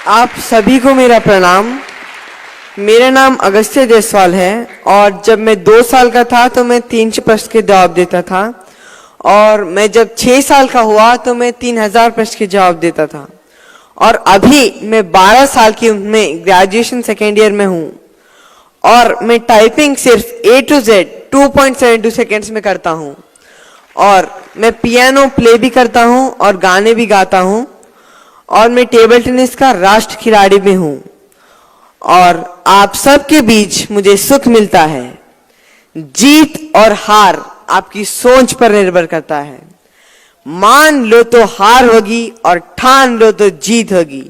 आप सभी को मेरा प्रणाम। मेरा नाम अगस्त्य जायसवाल है और जब मैं 2 साल का था तो मैं 300 प्रश्न के जवाब देता था और मैं जब 6 साल का हुआ तो मैं 3000 प्रश्न के जवाब देता था और अभी मैं 12 साल की उम्र में ग्रेजुएशन सेकेंड ईयर में हूँ और मैं टाइपिंग सिर्फ A to Z 2.72 सेकेंड्स में करता हूँ और मैं पियानो प्ले भी करता हूँ और गाने भी गाता हूँ और मैं टेबल टेनिस का राष्ट्र खिलाड़ी भी हूँ और आप सबके बीच मुझे सुख मिलता है। जीत और हार आपकी सोच पर निर्भर करता है। मान लो तो हार होगी और ठान लो तो जीत होगी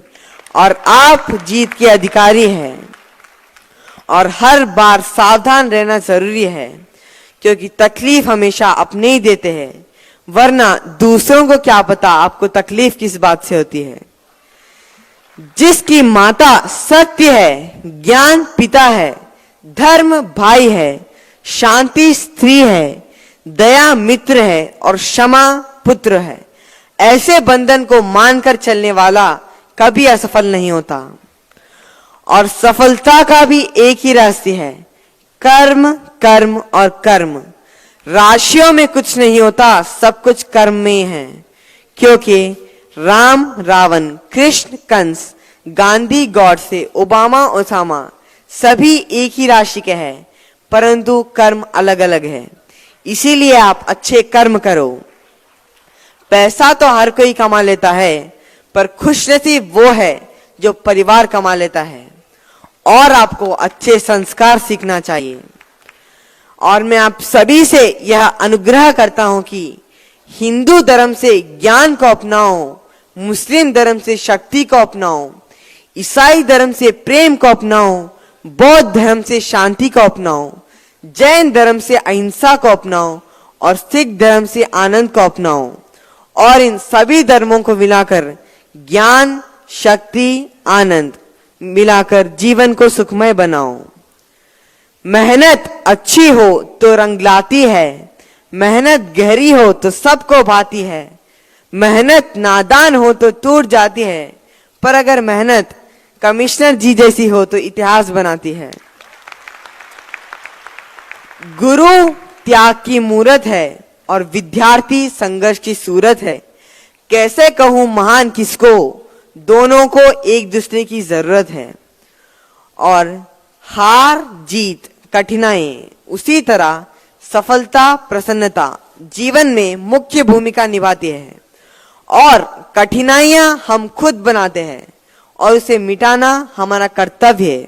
और आप जीत के अधिकारी हैं और हर बार सावधान रहना जरूरी है क्योंकि तकलीफ हमेशा अपने ही देते हैं, वरना दूसरों को क्या पता आपको तकलीफ किस बात से होती है। जिसकी माता सत्य है, ज्ञान पिता है, धर्म भाई है, शांति स्त्री है, दया मित्र है और क्षमा पुत्र है, ऐसे बंधन को मानकर चलने वाला कभी असफल नहीं होता। और सफलता का भी एक ही रास्ता है, कर्म कर्म और कर्म। राशियों में कुछ नहीं होता, सब कुछ कर्म में है। क्योंकि राम रावण, कृष्ण कंस, गांधी गॉडसे, ओबामा ओसामा सभी एक ही राशि के हैं, परंतु कर्म अलग अलग है। इसीलिए आप अच्छे कर्म करो। पैसा तो हर कोई कमा लेता है, पर खुशनसीब वो है जो परिवार कमा लेता है। और आपको अच्छे संस्कार सीखना चाहिए। और मैं आप सभी से यह अनुग्रह करता हूं कि हिंदू धर्म से ज्ञान को अपनाओ, मुस्लिम धर्म से शक्ति को अपनाओ, ईसाई धर्म से प्रेम को अपनाओ, बौद्ध धर्म से शांति को अपनाओ, जैन धर्म से अहिंसा को अपनाओ और सिख धर्म से आनंद को अपनाओ और इन सभी धर्मों को मिलाकर ज्ञान, शक्ति, आनंद मिलाकर जीवन को सुखमय बनाओ। मेहनत अच्छी हो तो रंग लाती है, मेहनत गहरी हो तो सबको भाती है, मेहनत नादान हो तो टूट जाती है, पर अगर मेहनत कमिश्नर जी जैसी हो तो इतिहास बनाती है। गुरु त्याग की मूरत है और विद्यार्थी संघर्ष की सूरत है। कैसे कहूं महान किसको, दोनों को एक दूसरे की जरूरत है। और हार जीत कठिनाई, उसी तरह सफलता प्रसन्नता जीवन में मुख्य भूमिका निभाती है और कठिनाइयां हम खुद बनाते हैं और उसे मिटाना हमारा कर्तव्य है।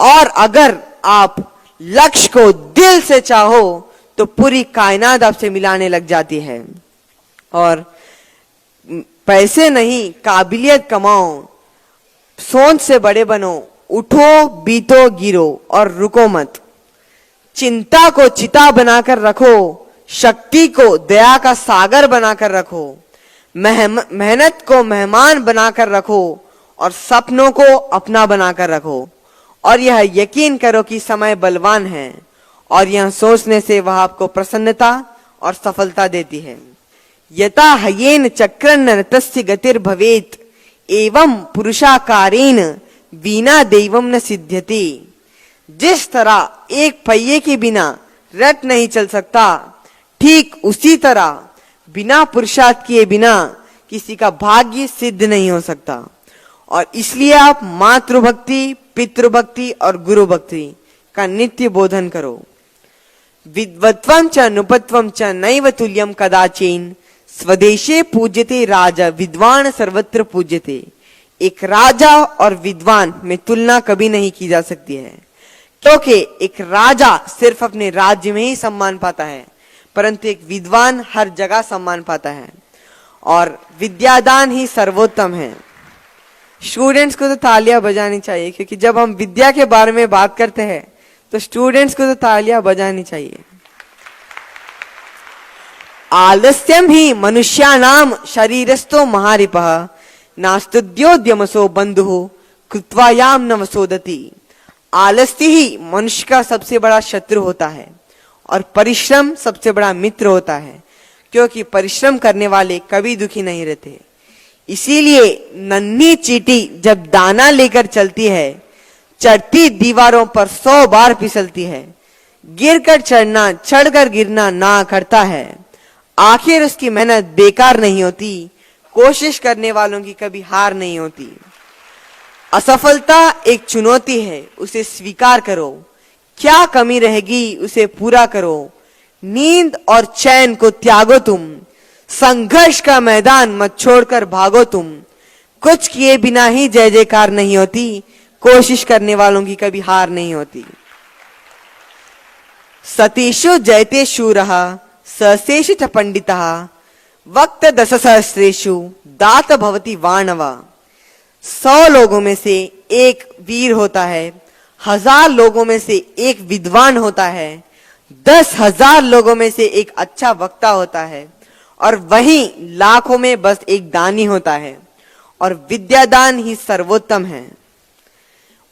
और अगर आप लक्ष्य को दिल से चाहो तो पूरी कायनात आपसे मिलाने लग जाती है। और पैसे नहीं, काबिलियत कमाओ, सोच से बड़े बनो, उठो बीतो गिरो और रुको मत। चिंता को चिता बनाकर रखो, शक्ति को दया का सागर बनाकर रखो, मेहनत को मेहमान बनाकर रखो और सपनों को अपना बनाकर रखो। और यह यकीन करो कि समय बलवान है और यह सोचने से वह आपको प्रसन्नता और सफलता देती है। यथा हयेन चक्रन नरतस्य गतिर भवेत एवं पुरुषाकारेण बिना दैवम न सिद्ध्यति। जिस तरह एक पहिए के बिना रथ नहीं चल सकता, ठीक उसी तरह बिना पुरुषार्थ किए बिना किसी का भाग्य सिद्ध नहीं हो सकता। और इसलिए आप मातृभक्ति, पितृभक्ति और गुरु भक्ति का नित्य बोधन करो। विद्वत्वं च नुपत्वं च नैव तुल्यं कदाचिन स्वदेशे पूज्यते राजा विद्वान सर्वत्र पूज्यते। एक राजा और विद्वान में तुलना कभी नहीं की जा सकती है, क्योंकि एक राजा सिर्फ अपने राज्य में ही सम्मान पाता है, परंतु एक विद्वान हर जगह सम्मान पाता है। और विद्यादान ही सर्वोत्तम है। स्टूडेंट्स को तो तालियां बजानी चाहिए, क्योंकि जब हम विद्या के बारे में बात करते हैं तो स्टूडेंट्स को तो तालियां बजानी चाहिए। आलस्यम ही मनुष्यानाम शरीरस्थो महारिपः नास्तुद्योद्यमसो बंधु कृत्वायाम न वसोदति। आलस्य ही मनुष्य का सबसे बड़ा शत्रु होता है और परिश्रम सबसे बड़ा मित्र होता है, क्योंकि परिश्रम करने वाले कभी दुखी नहीं रहते। इसीलिए नन्ही चींटी जब दाना लेकर चलती है, चढ़ती दीवारों पर 100 बार फिसलती है, गिरकर चढ़ना चढ़कर गिरना ना करता है, आखिर उसकी मेहनत बेकार नहीं होती, कोशिश करने वालों की कभी हार नहीं होती। असफलता एक चुनौती है, उसे स्वीकार करो, क्या कमी रहेगी उसे पूरा करो, नींद और चैन को त्यागो तुम, संघर्ष का मैदान मत छोड़कर भागो तुम, कुछ किए बिना ही जय जयकार नहीं होती, कोशिश करने वालों की कभी हार नहीं होती। सतीषु जयते शूरः सहस्रेषु च पंडितः वक्त दश सहस्रेषु दात भवति वाणव। 100 लोगों में से एक वीर होता है, 1000 लोगों में से एक विद्वान होता है, 10,000 लोगों में से एक अच्छा वक्ता होता है, और वहीं लाखों में बस एक दानी होता है, और विद्यादान ही सर्वोत्तम है।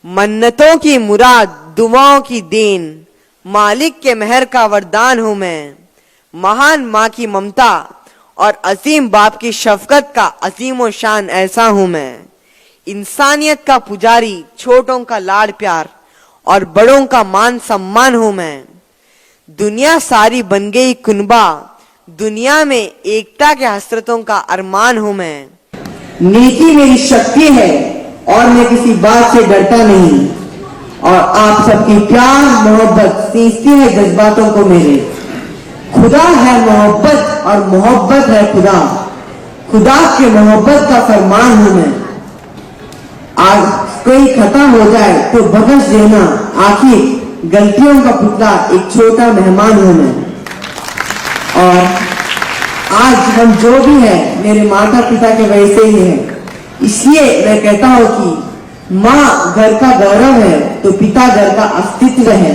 मन्नतों की मुराद, दुआओं की देन, मालिक के मेहर का वरदान हूं मैं, महान माँ की ममता और अजीम बाप की शफकत का अजीमो शान ऐसा हूं मैं, इंसानियत का पुजारी, छोटों का लाड़ प्यार और बड़ों का मान सम्मान हूं मैं। दुनिया सारी बन गई कुनबा, दुनिया में एकता के हसरतों का अरमान हूं मैं। नेकी मेरी शक्ति है और मैं किसी बात से डरता नहीं, और आप सबकी प्यार मोहब्बत सींचती है जज्बातों को मेरे। खुदा है मोहब्बत और मोहब्बत है खुदा, खुदा के मोहब्बत का फरमान हूं मैं। आज कोई खता हो जाए तो बख्श देना, आखिर गलतियों का पुतला एक छोटा मेहमान हूं मैं। और आज हम जो भी है मेरे माता पिता के वजह से ही है, इसलिए मैं कहता हूं कि माँ घर का गौरव है तो पिता घर का अस्तित्व है।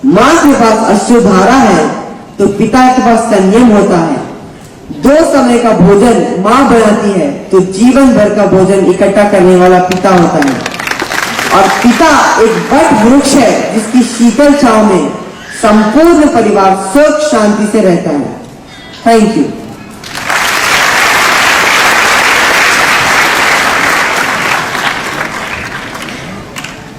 माँ के पास अश्रुधारा है तो पिता के पास संयम होता है। 2 समय का भोजन माँ बनाती है तो जीवन भर का भोजन इकट्ठा करने वाला पिता होता है। और पिता एक वट वृक्ष है जिसकी शीतल छांव में संपूर्ण परिवार सुख शांति से रहता है। Thank you.